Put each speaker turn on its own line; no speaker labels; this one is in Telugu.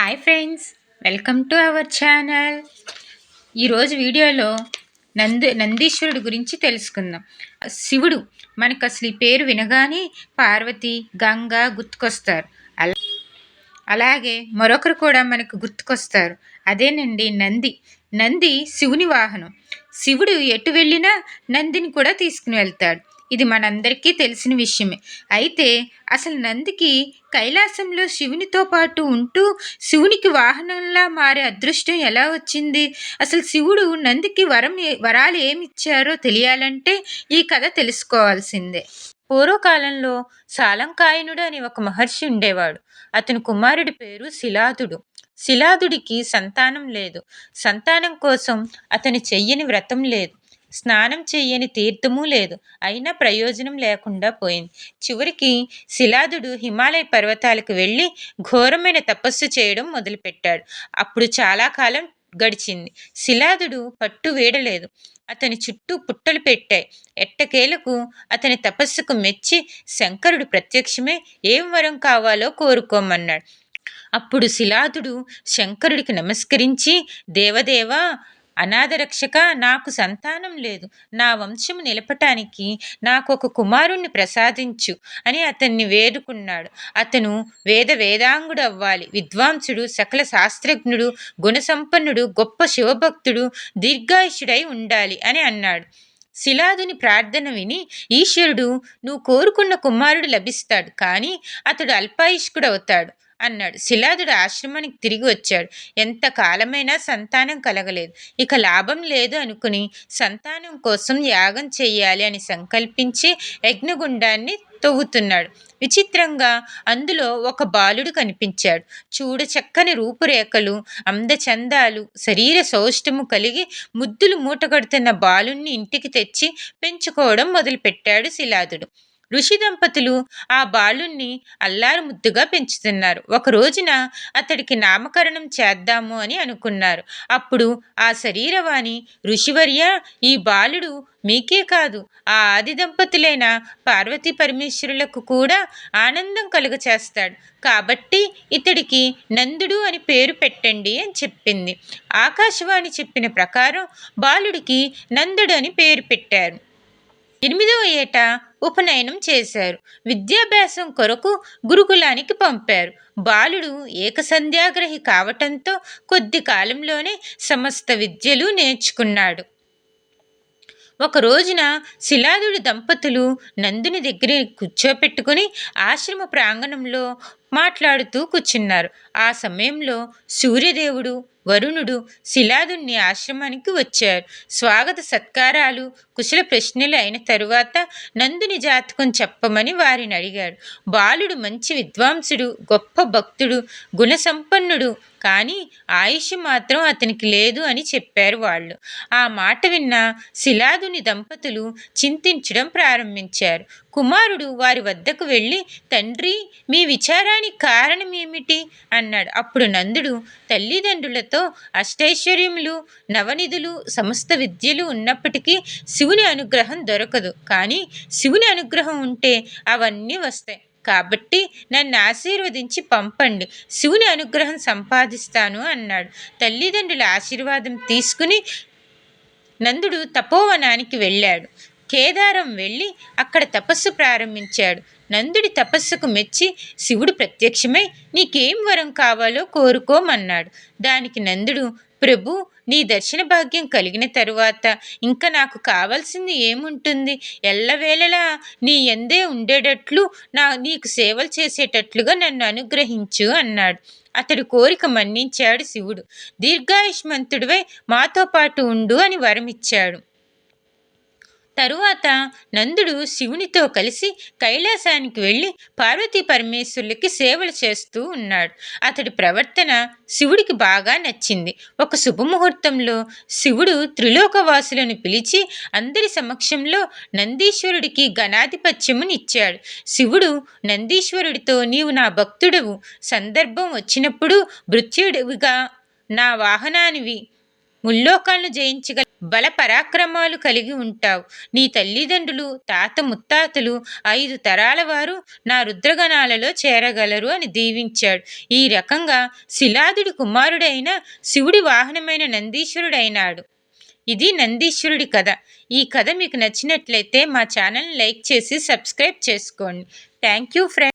Hi friends, welcome to our channel. ఈరోజు వీడియోలో నందీశ్వరుడు గురించి తెలుసుకుందాం. శివుడు మనకు అసలు ఈ పేరు వినగానే పార్వతి, గంగ గుర్తుకొస్తారు. అలాగే మరొకరు కూడా మనకు గుర్తుకొస్తారు. అదేనండి నంది. నంది శివుని వాహనం. శివుడు ఎటు వెళ్ళినా నందిని కూడా తీసుకుని వెళ్తాడు. ఇది మనందరికీ తెలిసిన విషయమే. అయితే అసలు నందికి కైలాసంలో శివునితో పాటు ఉంటూ శివునికి వాహనంలా మారే అదృష్టం ఎలా వచ్చింది? అసలు శివుడు నందికి వరాలు ఏమిచ్చారో తెలియాలంటే ఈ కథ తెలుసుకోవాల్సిందే. పూర్వకాలంలో సాలంకాయనుడు అని ఒక మహర్షి ఉండేవాడు. అతని కుమారుడి పేరు శిలాదుడు. శిలాదుడికి సంతానం లేదు. సంతానం కోసం అతని చెయ్యని వ్రతం లేదు, స్నానం చెయ్యని తీర్థము లేదు. అయినా ప్రయోజనం లేకుండా పోయింది. చివరికి శిలాదుడు హిమాలయ పర్వతాలకు వెళ్ళి ఘోరమైన తపస్సు చేయడం మొదలుపెట్టాడు. అప్పుడు చాలా కాలం గడిచింది. శిలాదుడు పట్టు వీడలేదు. అతని చుట్టూ పుట్టలు పెట్టాయి. ఎట్టకేలకు అతని తపస్సుకు మెచ్చి శంకరుడు ప్రత్యక్షమే ఏం వరం కావాలో కోరుకోమన్నాడు. అప్పుడు శిలాదుడు శంకరుడికి నమస్కరించి, దేవదేవా, అనాథరక్షక, నాకు సంతానం లేదు. నా వంశము నిలపటానికి నాకు ఒక కుమారుణ్ణి ప్రసాదించు అని అతన్ని వేడుకున్నాడు. అతను వేదాంగుడు అవ్వాలి, విద్వాంసుడు, సకల శాస్త్రజ్ఞుడు, గుణసంపన్నుడు, గొప్ప శివభక్తుడు, దీర్ఘాయుషుడై ఉండాలి అని అన్నాడు. శిలాదుని ప్రార్థన విని ఈశ్వరుడు, నువ్వు కోరుకున్న కుమారుడు లభిస్తాడు, కానీ అతడు అల్పాయుష్కుడు అవుతాడు అన్నాడు. శిలాదుడు ఆశ్రమానికి తిరిగి వచ్చాడు. ఎంత కాలమైనా సంతానం కలగలేదు. ఇక లాభం లేదు అనుకుని సంతానం కోసం యాగం చెయ్యాలి అని సంకల్పించి యజ్ఞగుండాన్ని తవ్వుతున్నాడు. విచిత్రంగా అందులో ఒక బాలుడు కనిపించాడు. చూడచక్కని రూపురేఖలు, అందచందాలు, శరీర సౌష్ఠము కలిగి ముద్దులు మూటగడుతున్న బాలుణ్ణి ఇంటికి తెచ్చి పెంచుకోవడం మొదలుపెట్టాడు శిలాదుడు. ఋషి దంపతులు ఆ బాలుణ్ణి అల్లారు ముద్దుగా పెంచుతున్నారు. ఒక రోజున అతడికి నామకరణం చేద్దాము అని అనుకున్నారు. అప్పుడు ఆ శరీరవాణి, ఋషివర్య, ఈ బాలుడు మీకే కాదు, ఆ ఆది దంపతులైన పార్వతీ పరమేశ్వరులకు కూడా ఆనందం కలుగచేస్తాడు. కాబట్టి ఇతడికి నందుడు అని పేరు పెట్టండి అని చెప్పింది. ఆకాశవాణి చెప్పిన ప్రకారం బాలుడికి నందుడు అని పేరు పెట్టారు. 8వ ఏట ఉపనయనం చేశారు. విద్యాభ్యాసం కొరకు గురుకులానికి పంపారు. బాలుడు ఏకసంధ్యాగ్రహి కావటంతో కొద్ది కాలంలోనే సమస్త విద్యలు నేర్చుకున్నాడు. ఒక రోజున శిలాదుడి దంపతులు నందుని దగ్గర కూర్చోపెట్టుకుని ఆశ్రమ ప్రాంగణంలో మాట్లాడుతూ కూర్చున్నారు. ఆ సమయంలో సూర్యదేవుడు, వరుణుడు శిలాదుని ఆశ్రమానికి వచ్చారు. స్వాగత సత్కారాలు, కుశల ప్రశ్నలు అయిన తరువాత నందుని జాతకం చెప్పమని వారిని అడిగాడు. బాలుడు మంచి విద్వాంసుడు, గొప్ప భక్తుడు, గుణసంపన్నుడు, కానీ ఆయుష్ మాత్రం అతనికి లేదు అని చెప్పారు వాళ్ళు. ఆ మాట విన్న శిలాదుని దంపతులు చింతించడం ప్రారంభించారు. కుమారుడు వారి వద్దకు వెళ్ళి, తండ్రి, మీ విచారానికి కారణం ఏమిటి అన్నాడు. అప్పుడు నందుడు, తల్లిదండ్రులతో అష్టైశ్వర్యములు, నవనిధులు, సమస్త విద్యలు ఉన్నప్పటికీ శివుని అనుగ్రహం దొరకదు. కానీ శివుని అనుగ్రహం ఉంటే అవన్నీ వస్తాయి. కాబట్టి నన్ను ఆశీర్వదించి పంపండి, శివుని అనుగ్రహం సంపాదిస్తాను అన్నాడు. తల్లిదండ్రుల ఆశీర్వాదం తీసుకుని నందుడు తపోవనానికి వెళ్ళాడు. కేదారం వెళ్ళి అక్కడ తపస్సు ప్రారంభించాడు. నందుడి తపస్సుకు మెచ్చి శివుడు ప్రత్యక్షమై, నీకేం వరం కావాలో కోరుకోమన్నాడు. దానికి నందుడు, ప్రభు, నీ దర్శన భాగ్యం కలిగిన తరువాత ఇంకా నాకు కావాల్సింది ఏముంటుంది? ఎల్లవేళలా నీ యందే ఉండేటట్లు, నీకు సేవలు చేసేటట్లుగా నన్ను అనుగ్రహించు అన్నాడు. అతడి కోరిక మన్నించాడు శివుడు. దీర్ఘాయుష్మంతుడివై మాతో పాటు ఉండు అని వరమిచ్చాడు. తరువాత నందుడు శివునితో కలిసి కైలాసానికి వెళ్ళి పార్వతీ పరమేశ్వరులకి సేవలు చేస్తూ ఉన్నాడు. అతడి ప్రవర్తన శివుడికి బాగా నచ్చింది. ఒక శుభముహూర్తంలో శివుడు త్రిలోకవాసులను పిలిచి అందరి సమక్షంలో నందీశ్వరుడికి గణాధిపత్యమునిచ్చాడు. శివుడు నందీశ్వరుడితో, నీవు నా భక్తుడవు, సందర్భం వచ్చినప్పుడు భృత్యుడివిగా నా వాహనానివి ముల్లోకాలను జయించగల బల పరాక్రమాలు కలిగి ఉంటావు. నీ తల్లిదండ్రులు, తాత ముత్తాతలు 5 తరాల వారు నా రుద్రగణాలలో చేరగలరు అని దీవించాడు. ఈ రకంగా శిలాదుడి కుమారుడైన శివుడి వాహనమైన నందీశ్వరుడైనాడు. ఇది నందీశ్వరుడి కథ. ఈ కథ మీకు నచ్చినట్లయితే మా ఛానల్ని లైక్ చేసి సబ్స్క్రైబ్ చేసుకోండి. Thank you friends.